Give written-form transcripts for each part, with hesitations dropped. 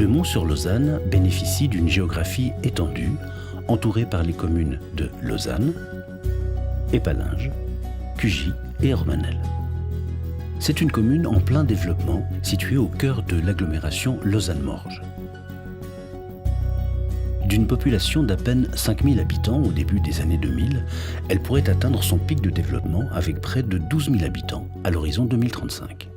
Mont-sur-Lausanne bénéficie d'une géographie étendue, entourée par les communes de Lausanne, Épalinges, Cugy et Romanel. C'est une commune en plein développement, située au cœur de l'agglomération Lausanne-Morges. D'une population d'à peine 5000 habitants au début des années 2000, elle pourrait atteindre son pic de développement avec près de 12 000 habitants à l'horizon 2035.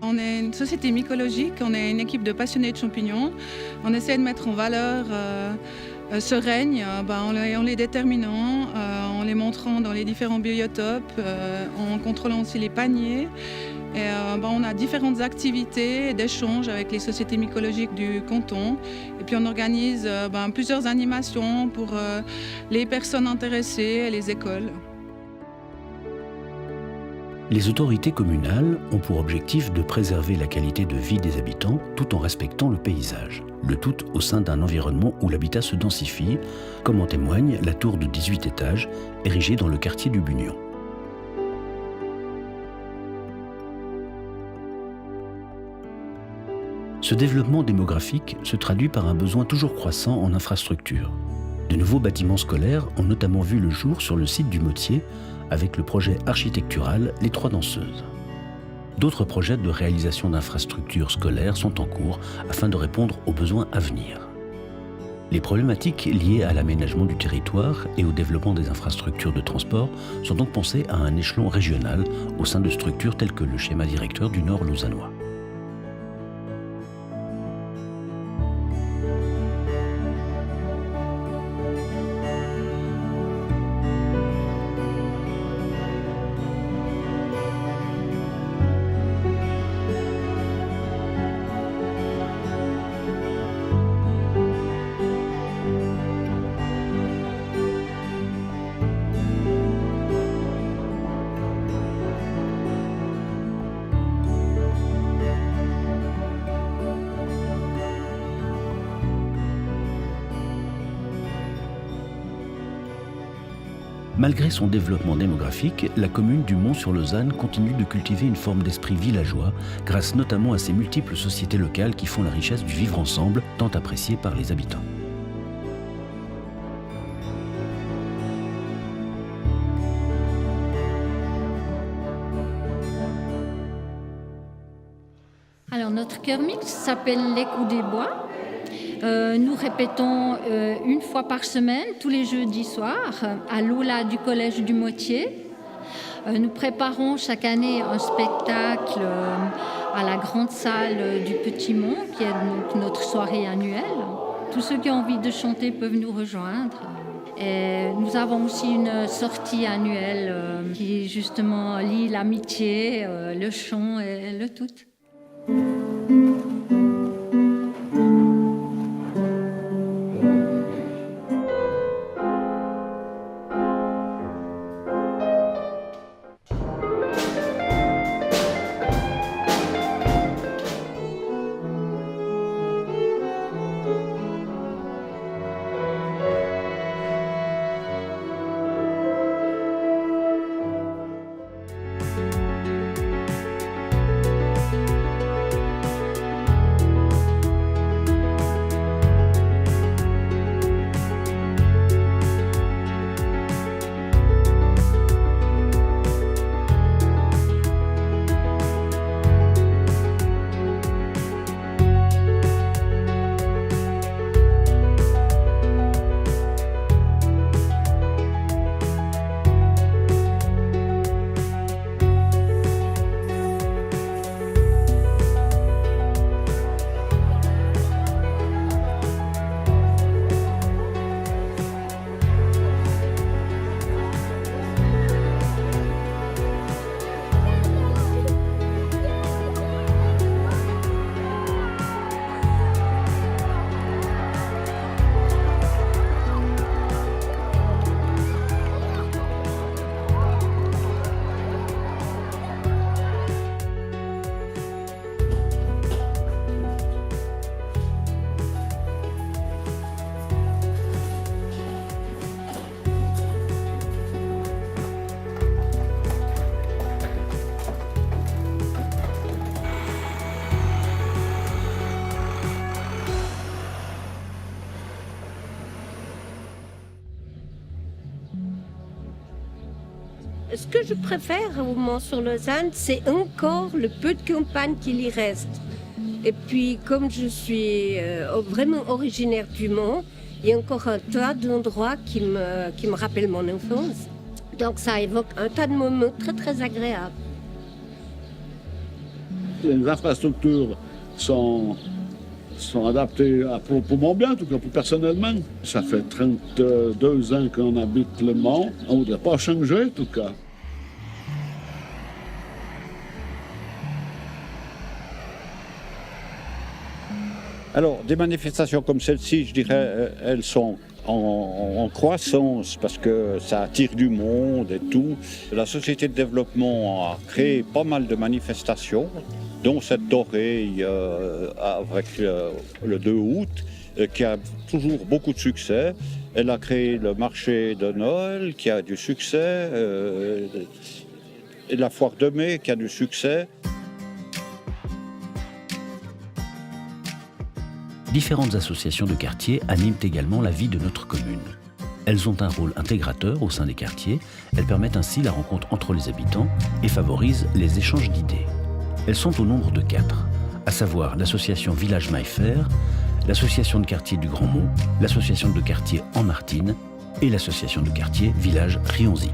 On est une société mycologique, on est une équipe de passionnés de champignons. On essaie de mettre en valeur ce règne en les déterminant, en les montrant dans les différents biotopes, en contrôlant aussi les paniers. Et, on a différentes activités d'échange avec les sociétés mycologiques du canton. Et puis on organise plusieurs animations pour les personnes intéressées et les écoles. Les autorités communales ont pour objectif de préserver la qualité de vie des habitants tout en respectant le paysage. Le tout au sein d'un environnement où l'habitat se densifie, comme en témoigne la tour de 18 étages érigée dans le quartier du Bugnon. Ce développement démographique se traduit par un besoin toujours croissant en infrastructures. De nouveaux bâtiments scolaires ont notamment vu le jour sur le site du Motier avec le projet architectural Les Trois Danseuses. D'autres projets de réalisation d'infrastructures scolaires sont en cours afin de répondre aux besoins à venir. Les problématiques liées à l'aménagement du territoire et au développement des infrastructures de transport sont donc pensées à un échelon régional au sein de structures telles que le schéma directeur du Nord lausannois. Malgré son développement démographique, la commune du Mont-sur-Lausanne continue de cultiver une forme d'esprit villageois, grâce notamment à ses multiples sociétés locales qui font la richesse du vivre ensemble, tant apprécié par les habitants. Alors notre chœur mixte s'appelle l'Écho des Bois. Nous répétons une fois par semaine, tous les jeudis soirs, à l'aula du collège du Motier. Nous préparons chaque année un spectacle à la grande salle du Petit Mont, qui est donc notre soirée annuelle. Tous ceux qui ont envie de chanter peuvent nous rejoindre. Et nous avons aussi une sortie annuelle qui justement lie l'amitié, le chant et le tout. que je préfère au Mont-sur-Lausanne, c'est encore le peu de campagne qu'il y reste. Et puis, comme je suis vraiment originaire du Mont, il y a encore un tas d'endroits qui me rappellent mon enfance. Donc ça évoque un tas de moments très très agréables. Les infrastructures sont adaptées pour mon bien, en tout cas pour personnellement. Ça fait 32 ans qu'on habite le Mont. On ne voudrait pas changer, en tout cas. Alors, des manifestations comme celle-ci, je dirais, elles sont en croissance parce que ça attire du monde et tout. La Société de développement a créé pas mal de manifestations, dont cette d'oreille avec le 2 août, qui a toujours beaucoup de succès. Elle a créé le marché de Noël, qui a du succès, et la foire de mai, qui a du succès. Différentes associations de quartier animent également la vie de notre commune. Elles ont un rôle intégrateur au sein des quartiers, elles permettent ainsi la rencontre entre les habitants et favorisent les échanges d'idées. Elles sont au nombre de 4, à savoir l'association Village Maillefer, l'association de quartier du Grand Mont, l'association de quartier En Martine et l'association de quartier Village Rionsy.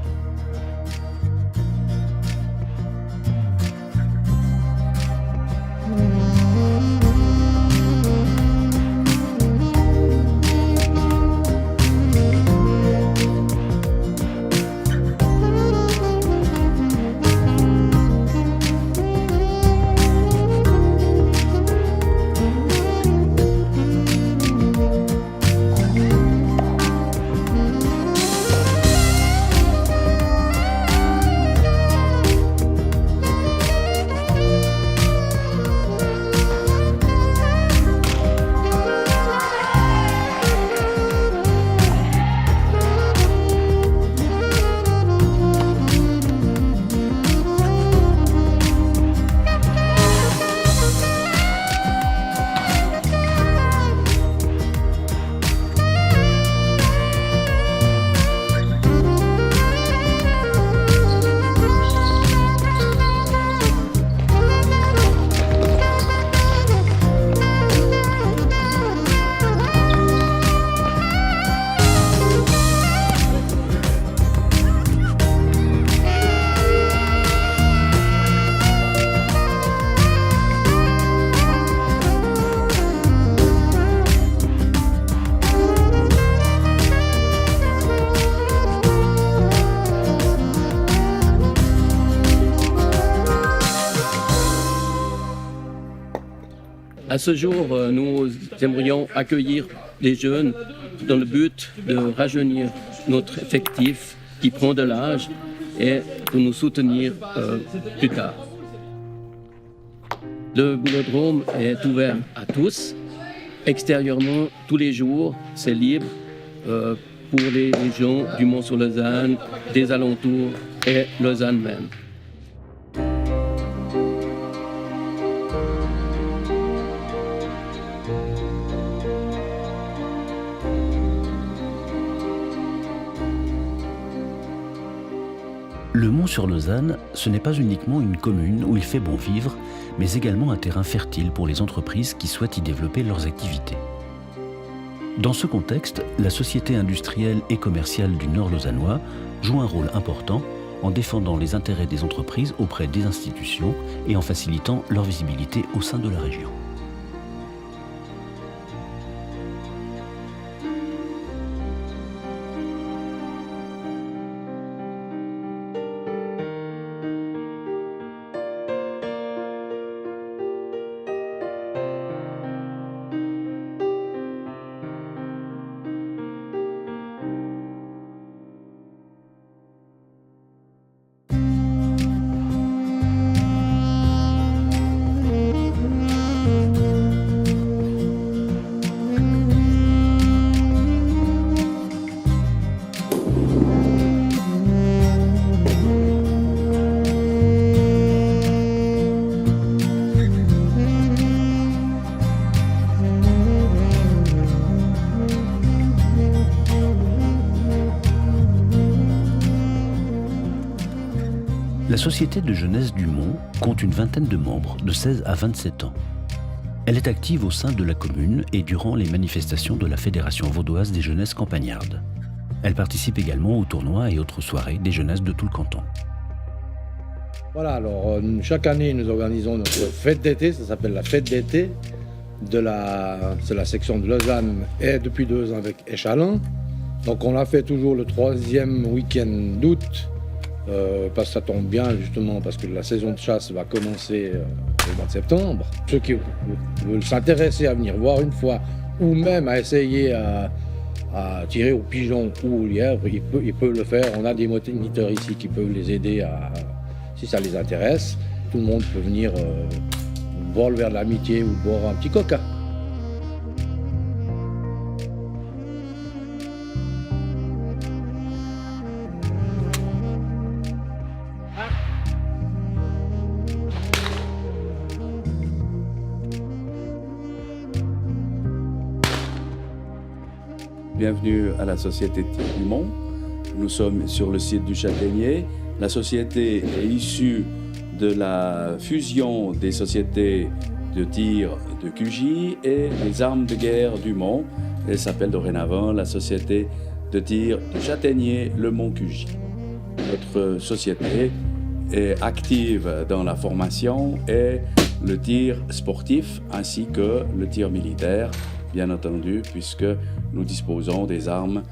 À ce jour, nous aimerions accueillir les jeunes dans le but de rajeunir notre effectif qui prend de l'âge et de nous soutenir plus tard. Le boulodrome est ouvert à tous. Extérieurement, tous les jours, c'est libre pour les gens du Mont-sur-Lausanne, des alentours et Lausanne même. Le Mont-sur-Lausanne, ce n'est pas uniquement une commune où il fait bon vivre, mais également un terrain fertile pour les entreprises qui souhaitent y développer leurs activités. Dans ce contexte, la Société industrielle et commerciale du Nord lausannois joue un rôle important en défendant les intérêts des entreprises auprès des institutions et en facilitant leur visibilité au sein de la région. Société de jeunesse du Mont compte une vingtaine de membres de 16 à 27 ans. Elle est active au sein de la commune et durant les manifestations de la Fédération vaudoise des jeunesses campagnardes. Elle participe également aux tournois et autres soirées des jeunesses de tout le canton. Voilà, alors chaque année nous organisons notre fête d'été, ça s'appelle la fête d'été c'est la section de Lausanne et depuis 2 ans avec Échalon. Donc on l'a fait toujours le 3e week-end d'août, parce que ça tombe bien justement parce que la saison de chasse va commencer au mois de septembre. Ceux qui veulent s'intéresser à venir voir une fois ou même à essayer à tirer au pigeon ou au lièvre, ils peuvent le faire. On a des moniteurs ici qui peuvent les aider si ça les intéresse. Tout le monde peut venir boire le verre de l'amitié ou boire un petit coca. Bienvenue à la Société de tir du Mont. Nous sommes sur le site du Châtaignier. La société est issue de la fusion des sociétés de tir de QJ et des armes de guerre du Mont. Elle s'appelle dorénavant la Société de tir du Châtaignier, le Mont QJ. Notre société est active dans la formation et le tir sportif ainsi que le tir militaire, bien entendu, puisque nous disposons des armes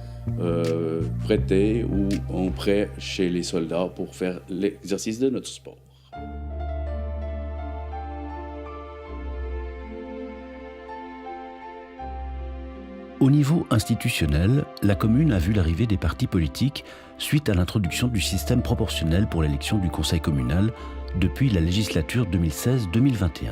prêtées ou en prêt chez les soldats pour faire l'exercice de notre sport. Au niveau institutionnel, la commune a vu l'arrivée des partis politiques suite à l'introduction du système proportionnel pour l'élection du conseil communal depuis la législature 2016-2021.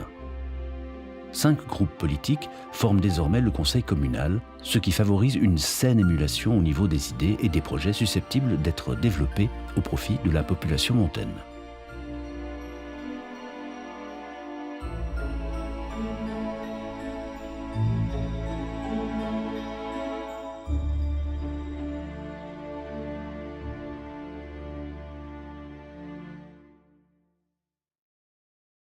5 groupes politiques forment désormais le conseil communal, ce qui favorise une saine émulation au niveau des idées et des projets susceptibles d'être développés au profit de la population montaine.